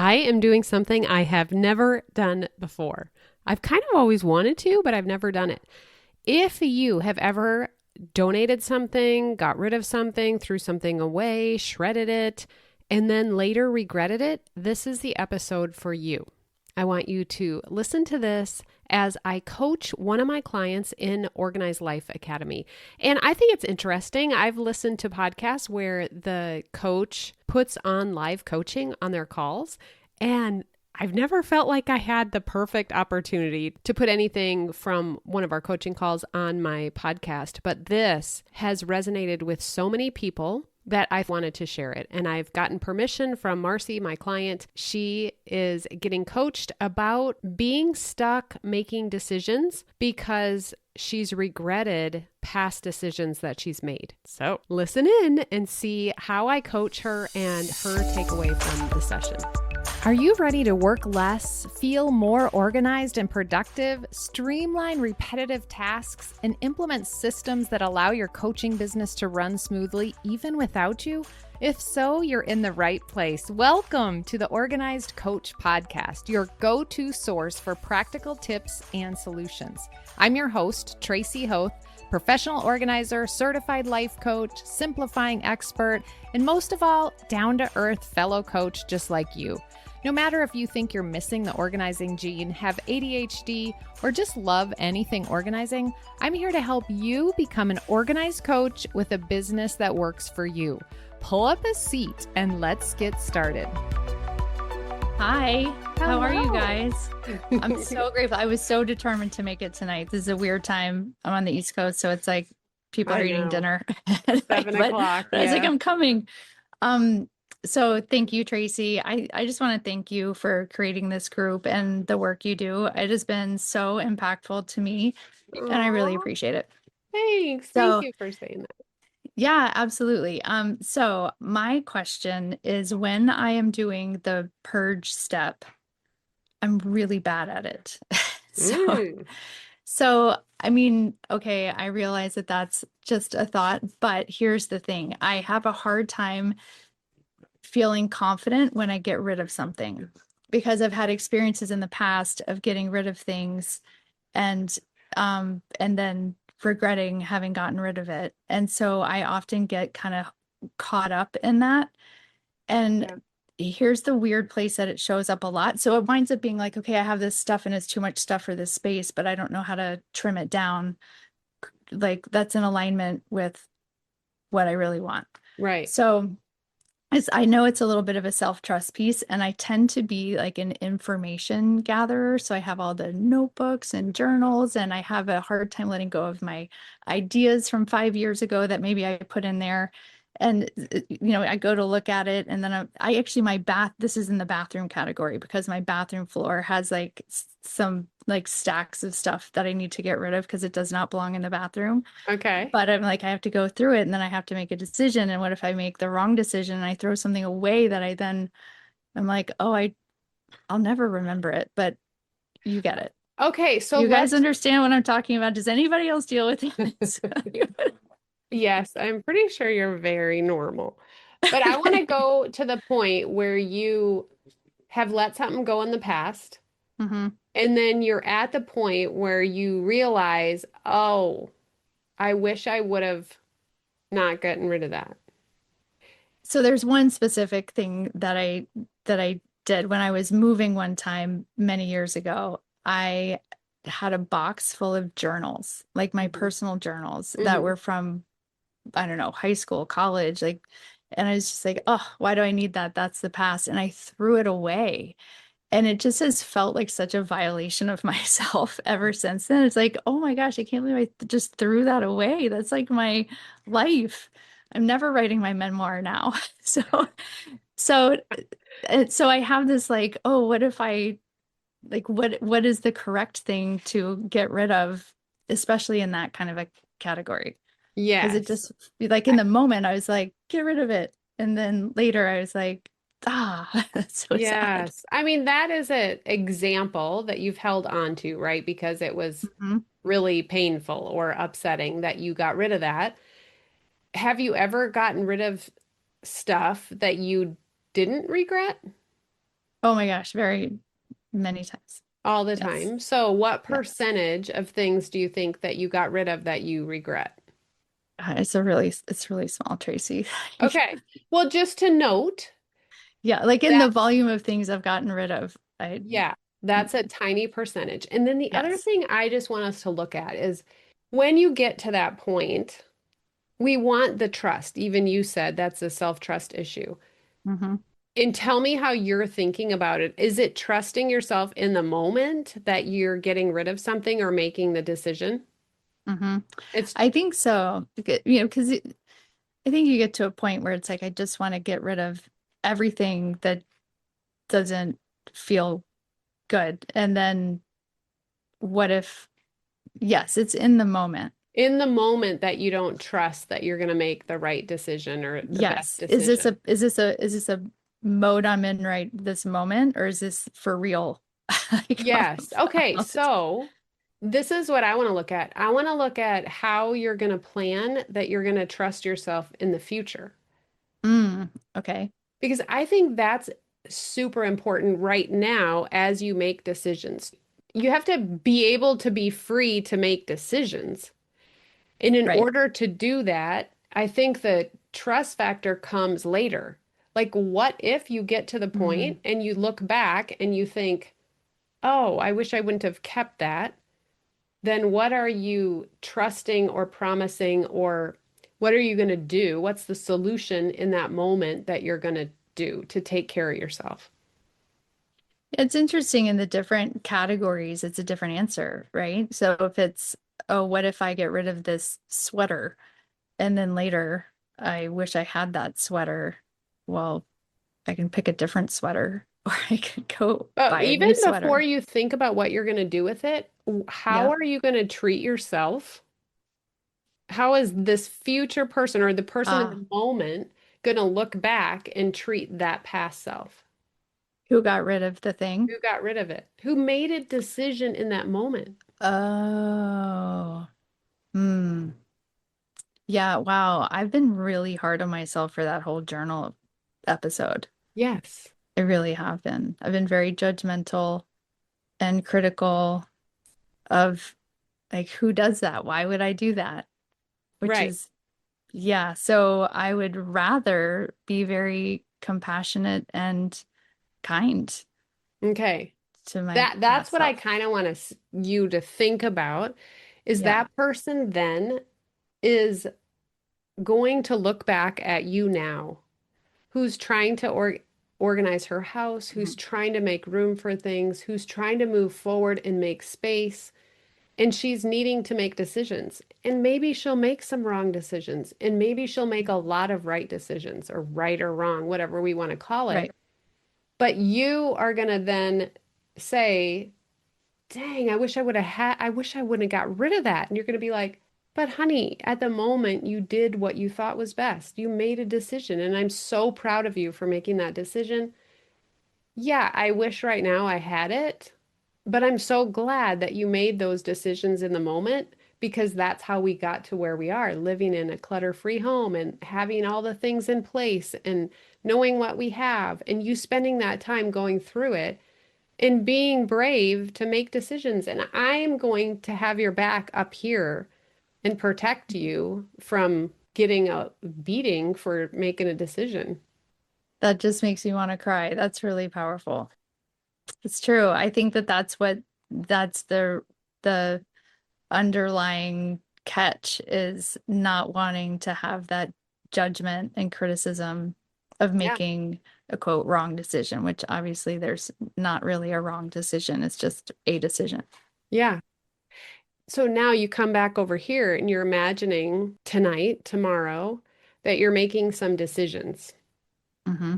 I am doing something I have never done before. I've kind of always wanted to, but I've never done it. If you have ever donated something, got rid of something, threw something away, shredded it, and then later regretted it, this is the episode for you. I want you to listen to this as I coach one of my clients in Organized Life Academy. And I think it's interesting. I've listened to podcasts where the coach puts on live coaching on their calls, and I've never felt like I had the perfect opportunity to put anything from one of our coaching calls on my podcast, but this has resonated with so many people that I've wanted to share it. And I've gotten permission from Marcy, my client. She is getting coached about being stuck making decisions because she's regretted past decisions that she's made. So listen in and see how I coach her and her takeaway from the session. Are you ready to work less, feel more organized and productive, streamline repetitive tasks, and implement systems that allow your coaching business to run smoothly even without you? If so, you're in the right place. Welcome to the Organized Coach Podcast, your go-to source for practical tips and solutions. I'm your host, Tracy Hoth, professional organizer, certified life coach, simplifying expert, and most of all, down-to-earth fellow coach just like you. No matter if you think you're missing the organizing gene, have ADHD, or just love anything organizing, I'm here to help you become an organized coach with a business that works for you. Pull up a seat and let's get started. Hi, how are you Hello. guys? I'm so grateful. I was so determined to make it tonight. This is a weird time. I'm on the East Coast, so it's like people I are eating know. dinner. at night, 7 o'clock. But I was like, Yeah. I'm coming. So thank you, Tracy. I just want to thank you for creating this group and the work you do. It has been so impactful to me, and I really Aw, appreciate it. thanks. Thank So you for saying that. yeah, absolutely. So my question is, when I am doing the purge step, I'm really bad at it. So, Mm. so I mean, okay, I realize that that's just a thought, but here's the thing. I have a hard time feeling confident when I get rid of something because I've had experiences in the past of getting rid of things and then regretting having gotten rid of it. And so I often get kind of caught up in that. And here's the weird place that it shows up a lot. So it winds up being like, okay, I have this stuff and it's too much stuff for this space, but I don't know how to trim it down. Like that's in alignment with what I really want. Right. So I know it's a little bit of a self-trust piece, and I tend to be like an information gatherer. So I have all the notebooks and journals, and I have a hard time letting go of my ideas from 5 years ago that maybe I put in there. And I go to look at it, and then I actually this is in the bathroom category because my bathroom floor has like some like stacks of stuff that I need to get rid of because it does not belong in the bathroom. Okay. But I'm like, I have to go through it and then I have to make a decision. And what if I make the wrong decision and I throw something away that I'm like, oh, I'll never remember it, but you get it. Okay. So You guys let's, understand what I'm talking about? Does anybody else deal with this? yes, I'm pretty sure you're very normal. But I want to go to the point where you have let something go in the past, hmm and then you're at the point where you realize, oh, I wish I would have not gotten rid of that. So there's one specific thing that I did when I was moving one time many years ago. I had a box full of journals, like my Mhm. personal journals that Mhm. were from, I don't know, high school, college, like, and I was just like, oh, why do I need that? That's the past. And I threw it away. And it just has felt like such a violation of myself ever since then. It's like, oh my gosh, I can't believe I just threw that away. That's like my life. I'm never writing my memoir now. So, so, so I have this like, oh, what if I like, what is the correct thing to get rid of, especially in that kind of a category? Because it Yes. just like in the moment, I was like, get rid of it. And then later I was like, that's so sad. Yes. I mean, that is an example that you've held on to, right? Because it was Mhm. really painful or upsetting that you got rid of that. Have you ever gotten rid of stuff that you didn't regret? Oh my gosh, very many times. All the Yes. time. So, what Yes. percentage of things do you think that you got rid of that you regret? It's really small, Tracy. Okay. Well, just to note Yeah, like in the that, volume of things I've gotten rid of, yeah, that's a tiny percentage. And then the other yes. thing I just want us to look at is when you get to that point, we want the trust. Even you said that's a self-trust issue. Hmm. And tell me how you're thinking about it. Is it trusting yourself in the moment that you're getting rid of something or making the decision? Hmm. It's I think so. Because I think you get to a point where it's like I just want to get rid of everything that doesn't feel good. And then what if, yes, it's in the moment. in the moment that you don't trust that you're going to make the right decision or the best Yes. Is this decision. a is this a mode I'm in right this moment, or is this for real? Like, Yes. Okay. all the time? So this is what I want to look at. I want to look at how you're going to plan that you're going to trust yourself in the future. Okay. Because I think that's super important right now as you make decisions. You have to be able to be free to make decisions. And in Right. order to do that, I think the trust factor comes later. Like, what if you get to the Mm. point and you look back and you think, oh, I wish I wouldn't have kept that? Then what are you trusting or promising, or what are you going to do? What's the solution in that moment that you're going to do to take care of yourself? It's interesting in the different categories, it's a different answer, right? So if it's, oh, what if I get rid of this sweater? And then later, I wish I had that sweater. Well, I can pick a different sweater or I could go But buy a even new before sweater. you think about what you're going to do with it, how Yep. are you going to treat yourself? How is this future person or the person in Ah, the moment going to look back and treat that past self? who got rid of the thing? Who got rid of it? Who made a decision in that moment? Oh, hmm. Yeah, wow. I've been really hard on myself for that whole journal episode. Yes. I really have been. I've been very judgmental and critical of like, who does that? Why would I do that? Which Right. is, yeah. So I would rather be very compassionate and kind Okay. to my That's past what I self. kind of want you to think about is Yeah. that person then is going to look back at you now, who's trying to organize her house, who's Mhm. trying to make room for things, who's trying to move forward and make space, and she's needing to make decisions. And maybe she'll make some wrong decisions, and maybe she'll make a lot of right decisions, or right or wrong, whatever we want to call it. Right. But you are going to then say, dang, I wish I wouldn't have got rid of that. And you're going to be like, but honey, at the moment you did what you thought was best. You made a decision, and I'm so proud of you for making that decision. Yeah, I wish right now I had it, but I'm so glad that you made those decisions in the moment because that's how we got to where we are, living in a clutter-free home and having all the things in place and knowing what we have, and you spending that time going through it and being brave to make decisions. And I'm going to have your back up here and protect you from getting a beating for making a decision. That just makes me want to cry. That's really powerful. It's true. I think that that's the underlying catch is not wanting to have that judgment and criticism of Yeah. making a quote wrong decision, which obviously there's not really a wrong decision. It's just a decision. Yeah. So now you come back over here and you're imagining tonight, tomorrow, that you're making some decisions. Hmm.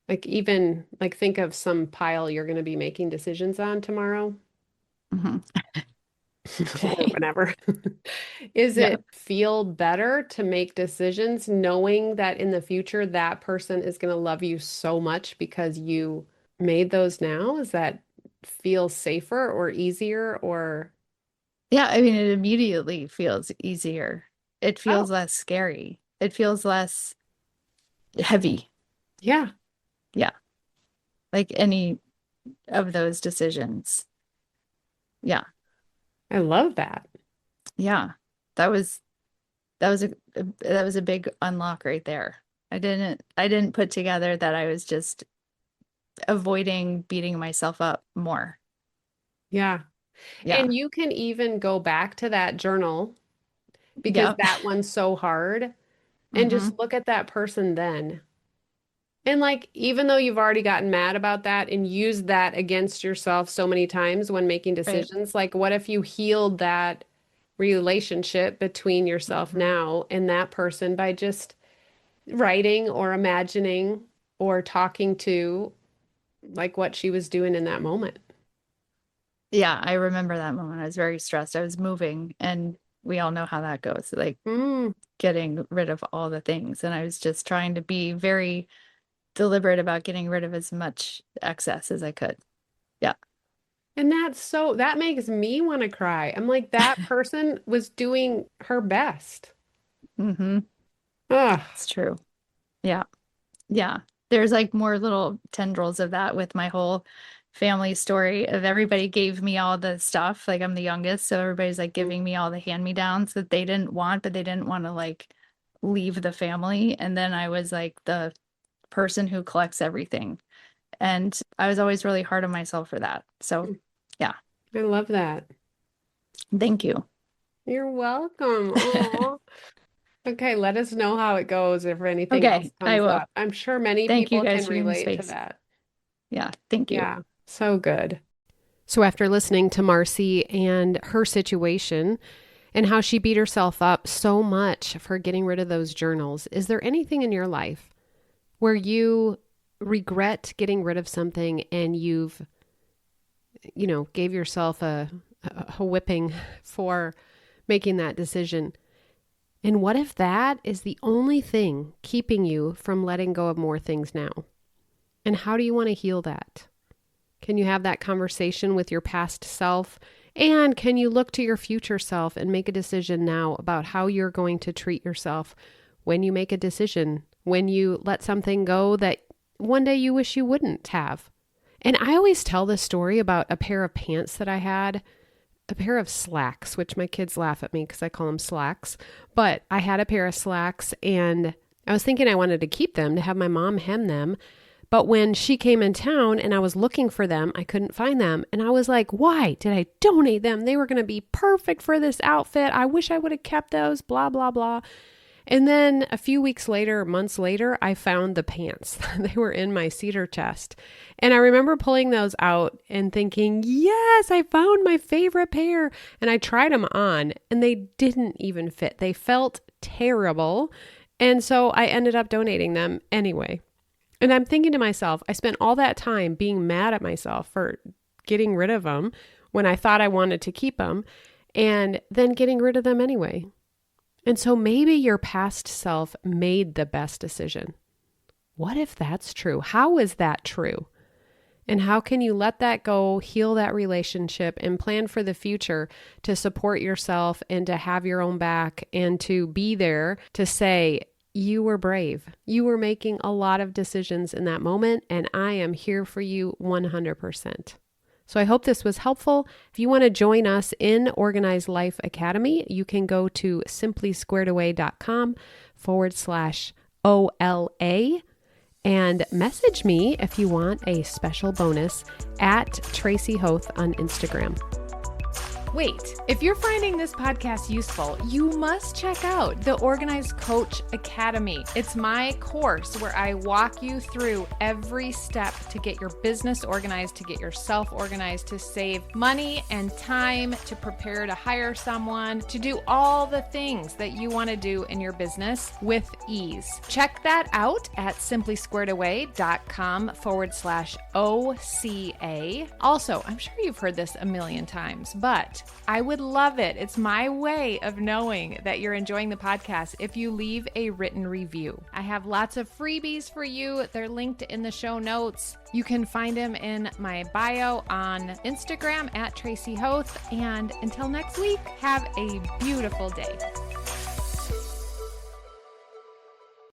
Like even like think of some pile you're going to be making decisions on tomorrow Hmm. or Okay. whenever. Is Yeah. it feel better to make decisions knowing that in the future that person is going to love you so much because you made those now? Is that feel safer or easier or Yeah. I mean, it immediately feels easier. It oh, feels less scary. It feels less heavy. yeah. Yeah. Like any of those decisions. Yeah. I love that. Yeah. That was that was a big unlock right there. I didn't put together that I was just avoiding beating myself up more. Yeah. Yeah. And you can even go back to that journal because Yep. that one's so hard and hmm just look at that person then. And like, even though you've already gotten mad about that and used that against yourself so many times when making Right. decisions, like, what if you healed that relationship between yourself hmm now and that person by just writing or imagining or talking to like what she was doing in that moment? Yeah, I remember that moment. I was very stressed. I was moving, and we all know how that goes, like Mm. getting rid of all the things. And I was just trying to be very deliberate about getting rid of as much excess as I could. Yeah. And that makes me want to cry. I'm like, that person was doing her best. hmm Ugh. It's true. Yeah. Yeah. There's like more little tendrils of that with my whole family story of everybody gave me all the stuff. Like I'm the youngest, so everybody's like giving me all the hand-me-downs that they didn't want, but they didn't want to like leave the family. And then I was like the person who collects everything. And I was always really hard on myself for that. So yeah, I love that. thank you. You're welcome. Oh. Okay, let us know how it goes if anything else Okay, I comes will. up. I'm sure many Thank you people guys can for giving me relate to space. that. Yeah, thank you. Yeah, so good. So after listening to Marcy and her situation and how she beat herself up so much for getting rid of those journals, is there anything in your life where you regret getting rid of something and you've, gave yourself a whipping for making that decision? And what if that is the only thing keeping you from letting go of more things now? And how do you want to heal that? Can you have that conversation with your past self? And can you look to your future self and make a decision now about how you're going to treat yourself when you make a decision, when you let something go that one day you wish you wouldn't have? And I always tell this story about a pair of pants that I had, a pair of slacks, which my kids laugh at me because I call them slacks. But I had a pair of slacks and I was thinking I wanted to keep them to have my mom hem them. But when she came in town and I was looking for them, I couldn't find them. And I was like, why did I donate them? They were going to be perfect for this outfit. I wish I would have kept those, blah, blah, blah. And then a few weeks later, months later, I found the pants. They were in my cedar chest. And I remember pulling those out and thinking, yes, I found my favorite pair. And I tried them on and they didn't even fit. They felt terrible. And so I ended up donating them anyway. And I'm thinking to myself, I spent all that time being mad at myself for getting rid of them when I thought I wanted to keep them and then getting rid of them anyway. And so maybe your past self made the best decision. What if that's true? How is that true? And how can you let that go, heal that relationship, and plan for the future to support yourself and to have your own back and to be there to say, you were brave. You were making a lot of decisions in that moment, and I am here for you 100%. So I hope this was helpful. If you want to join us in Organized Life Academy, you can go to simplysquaredaway.com/OLA and message me if you want a special bonus at Tracy Hoth on Instagram. Wait, if you're finding this podcast useful, you must check out the Organized Coach Academy. It's my course where I walk you through every step to get your business organized, to get yourself organized, to save money and time, to prepare to hire someone, to do all the things that you want to do in your business with ease. Check that out at simplysquaredaway.com/OCA. Also, I'm sure you've heard this a million times, but I would love it. It's my way of knowing that you're enjoying the podcast if you leave a written review. I have lots of freebies for you. They're linked in the show notes. You can find them in my bio on Instagram at Tracy Hoth. And until next week, have a beautiful day.